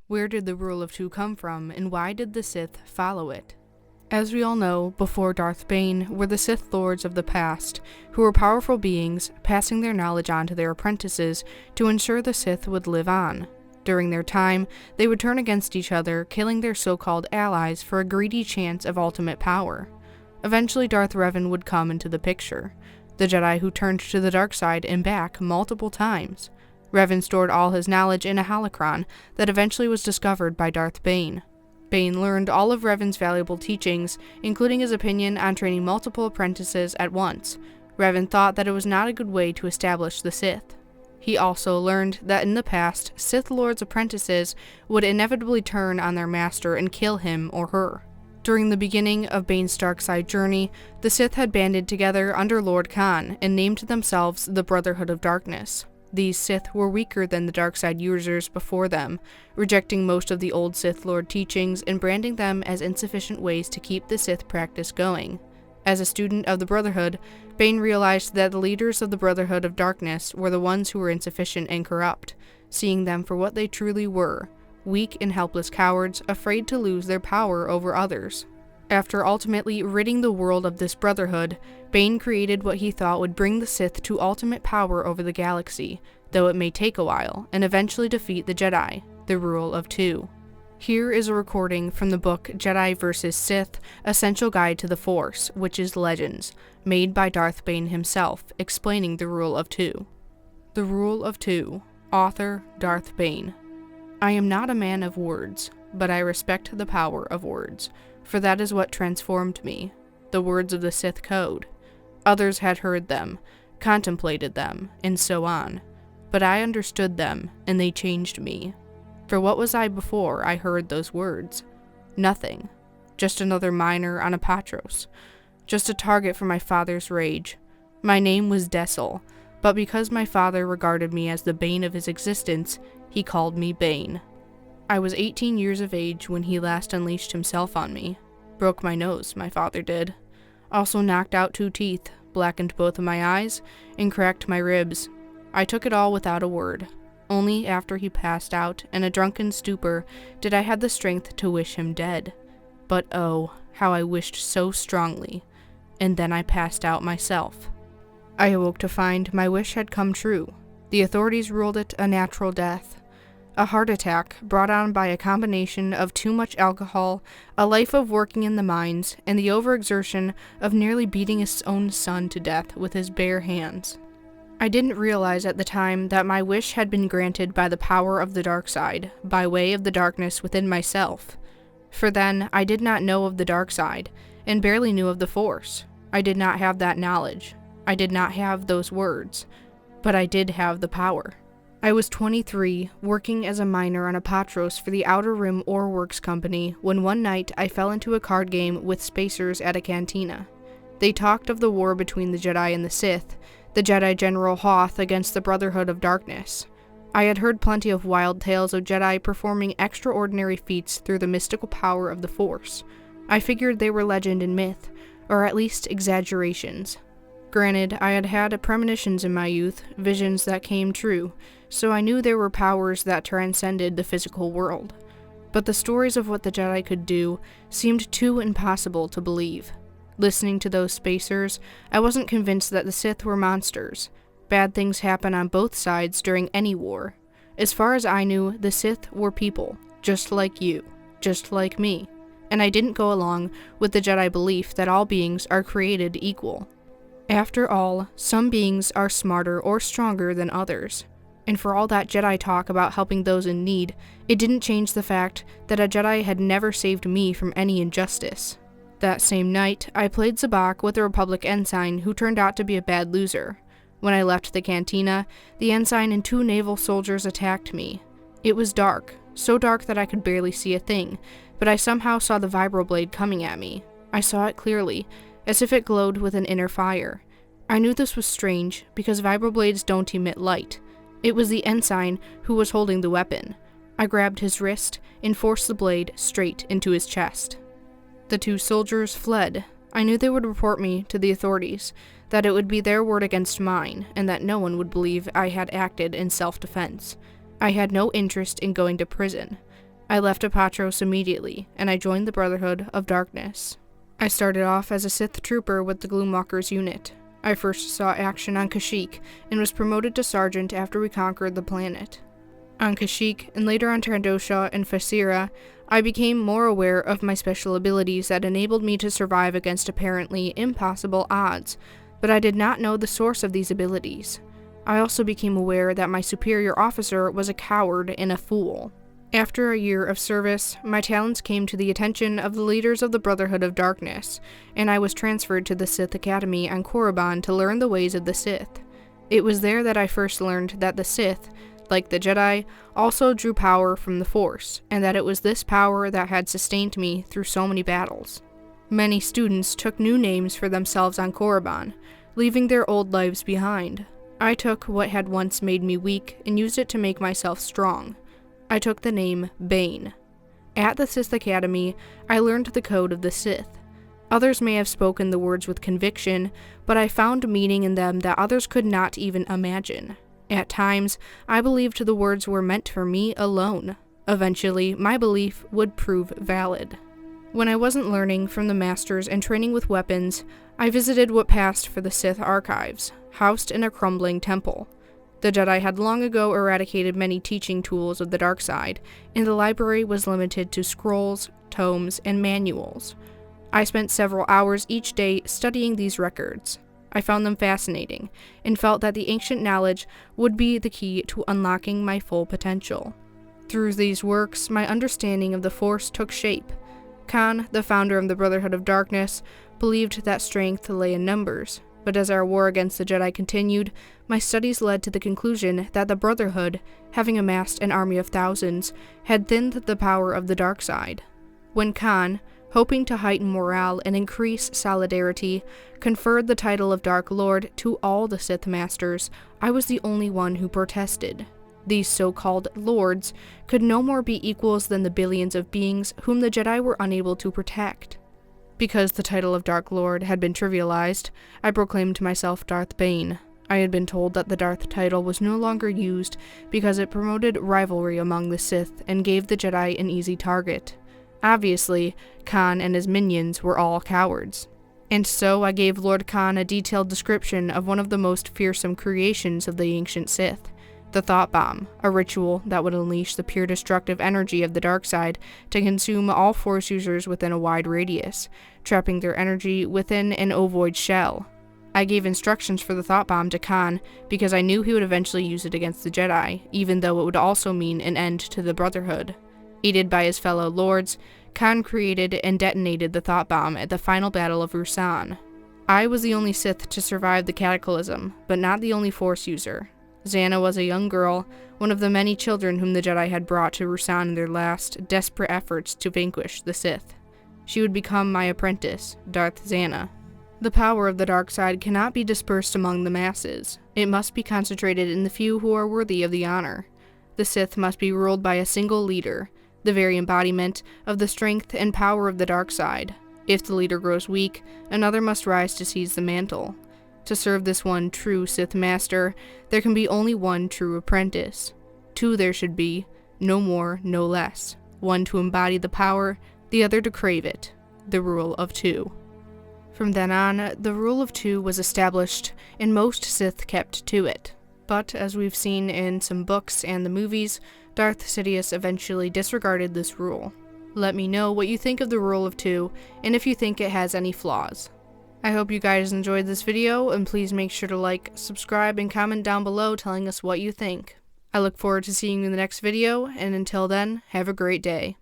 Where did the rule of two come from, and why did the Sith follow it? As we all know, before Darth Bane were the Sith Lords of the past, who were powerful beings passing their knowledge on to their apprentices to ensure the Sith would live on. During their time, they would turn against each other, killing their so-called allies for a greedy chance of ultimate power. Eventually, Darth Revan would come into the picture, the Jedi who turned to the dark side and back multiple times. Revan stored all his knowledge in a holocron that eventually was discovered by Darth Bane. Bane learned all of Revan's valuable teachings, including his opinion on training multiple apprentices at once. Revan thought that it was not a good way to establish the Sith. He also learned that in the past, Sith Lords' apprentices would inevitably turn on their master and kill him or her. During the beginning of Bane's dark side journey, the Sith had banded together under Lord Khan and named themselves the Brotherhood of Darkness. These Sith were weaker than the dark side users before them, rejecting most of the old Sith Lord teachings and branding them as insufficient ways to keep the Sith practice going. As a student of the Brotherhood, Bane realized that the leaders of the Brotherhood of Darkness were the ones who were insufficient and corrupt, seeing them for what they truly were, weak and helpless cowards afraid to lose their power over others. After ultimately ridding the world of this brotherhood, Bane created what he thought would bring the Sith to ultimate power over the galaxy, though it may take a while, and eventually defeat the Jedi, the rule of two. Here is a recording from the book Jedi vs. Sith, Essential Guide to the Force, which is Legends, made by Darth Bane himself, explaining the rule of two. The Rule of Two, author Darth Bane. I am not a man of words, but I respect the power of words, for that is what transformed me, the words of the Sith code. Others had heard them, contemplated them, and so on, but I understood them, and they changed me. For what was I before I heard those words? Nothing. Just another miner on a Patros. Just a target for my father's rage. My name was Dessel, but because my father regarded me as the bane of his existence, he called me Bane. I was 18 years of age when he last unleashed himself on me. Broke my nose, my father did. Also knocked out 2 teeth, blackened both of my eyes, and cracked my ribs. I took it all without a word. Only after he passed out in a drunken stupor did I have the strength to wish him dead. But oh, how I wished so strongly. And then I passed out myself. I awoke to find my wish had come true. The authorities ruled it a natural death. A heart attack brought on by a combination of too much alcohol, a life of working in the mines, and the overexertion of nearly beating his own son to death with his bare hands. I didn't realize at the time that my wish had been granted by the power of the dark side, by way of the darkness within myself. For then, I did not know of the dark side, and barely knew of the Force. I did not have that knowledge. I did not have those words. But I did have the power. I was 23, working as a miner on a Patros for the Outer Rim Ore Works Company, when one night I fell into a card game with spacers at a cantina. They talked of the war between the Jedi and the Sith, the Jedi General Hoth against the Brotherhood of Darkness. I had heard plenty of wild tales of Jedi performing extraordinary feats through the mystical power of the Force. I figured they were legend and myth, or at least exaggerations. Granted, I had had premonitions in my youth, visions that came true, so I knew there were powers that transcended the physical world. But the stories of what the Jedi could do seemed too impossible to believe. Listening to those spacers, I wasn't convinced that the Sith were monsters. Bad things happen on both sides during any war. As far as I knew, the Sith were people, just like you, just like me. And I didn't go along with the Jedi belief that all beings are created equal. After all, some beings are smarter or stronger than others. And for all that Jedi talk about helping those in need, it didn't change the fact that a Jedi had never saved me from any injustice. That same night, I played Sabacc with a Republic ensign who turned out to be a bad loser. When I left the cantina, the ensign and 2 naval soldiers attacked me. It was dark, so dark that I could barely see a thing, but I somehow saw the vibroblade coming at me. I saw it clearly, as if it glowed with an inner fire. I knew this was strange, because vibroblades don't emit light. It was the ensign who was holding the weapon. I grabbed his wrist and forced the blade straight into his chest. The 2 soldiers fled. I knew they would report me to the authorities, that it would be their word against mine, and that no one would believe I had acted in self-defense. I had no interest in going to prison. I left Apatros immediately, and I joined the Brotherhood of Darkness. I started off as a Sith trooper with the Gloomwalkers unit. I first saw action on Kashyyyk, and was promoted to sergeant after we conquered the planet. On Kashyyyk, and later on Trandosha and Fasira, I became more aware of my special abilities that enabled me to survive against apparently impossible odds, but I did not know the source of these abilities. I also became aware that my superior officer was a coward and a fool. After a year of service, my talents came to the attention of the leaders of the Brotherhood of Darkness, and I was transferred to the Sith Academy on Korriban to learn the ways of the Sith. It was there that I first learned that the Sith, like the Jedi, also drew power from the Force, and that it was this power that had sustained me through so many battles. Many students took new names for themselves on Korriban, leaving their old lives behind. I took what had once made me weak and used it to make myself strong. I took the name Bane. At the Sith Academy, I learned the code of the Sith. Others may have spoken the words with conviction, but I found meaning in them that others could not even imagine. At times, I believed the words were meant for me alone. Eventually, my belief would prove valid. When I wasn't learning from the masters and training with weapons, I visited what passed for the Sith archives, housed in a crumbling temple. The Jedi had long ago eradicated many teaching tools of the dark side, and the library was limited to scrolls, tomes, and manuals. I spent several hours each day studying these records. I found them fascinating, and felt that the ancient knowledge would be the key to unlocking my full potential. Through these works, my understanding of the Force took shape. Khan, the founder of the Brotherhood of Darkness, believed that strength lay in numbers. But as our war against the Jedi continued, my studies led to the conclusion that the Brotherhood, having amassed an army of thousands, had thinned the power of the dark side. When Khan, hoping to heighten morale and increase solidarity, conferred the title of Dark Lord to all the Sith Masters, I was the only one who protested. These so-called lords could no more be equals than the billions of beings whom the Jedi were unable to protect. Because the title of Dark Lord had been trivialized, I proclaimed myself Darth Bane. I had been told that the Darth title was no longer used because it promoted rivalry among the Sith and gave the Jedi an easy target. Obviously, Khan and his minions were all cowards. And so I gave Lord Khan a detailed description of one of the most fearsome creations of the ancient Sith, the Thought Bomb, a ritual that would unleash the pure destructive energy of the dark side to consume all Force users within a wide radius, trapping their energy within an ovoid shell. I gave instructions for the Thought Bomb to Khan because I knew he would eventually use it against the Jedi, even though it would also mean an end to the Brotherhood. Aided by his fellow lords, Khan created and detonated the Thought Bomb at the final battle of Ruusan. I was the only Sith to survive the cataclysm, but not the only Force user. Xana was a young girl, one of the many children whom the Jedi had brought to Ruusan in their last, desperate efforts to vanquish the Sith. She would become my apprentice, Darth Xana. The power of the dark side cannot be dispersed among the masses. It must be concentrated in the few who are worthy of the honor. The Sith must be ruled by a single leader, the very embodiment of the strength and power of the dark side. If the leader grows weak, another must rise to seize the mantle. To serve this one true Sith Master, there can be only one true apprentice. Two there should be, no more, no less. One to embody the power, the other to crave it. The rule of two. From then on, the rule of two was established, and most Sith kept to it. But, as we've seen in some books and the movies, Darth Sidious eventually disregarded this rule. Let me know what you think of the rule of two, and if you think it has any flaws. I hope you guys enjoyed this video, and please make sure to like, subscribe, and comment down below telling us what you think. I look forward to seeing you in the next video, and until then, have a great day.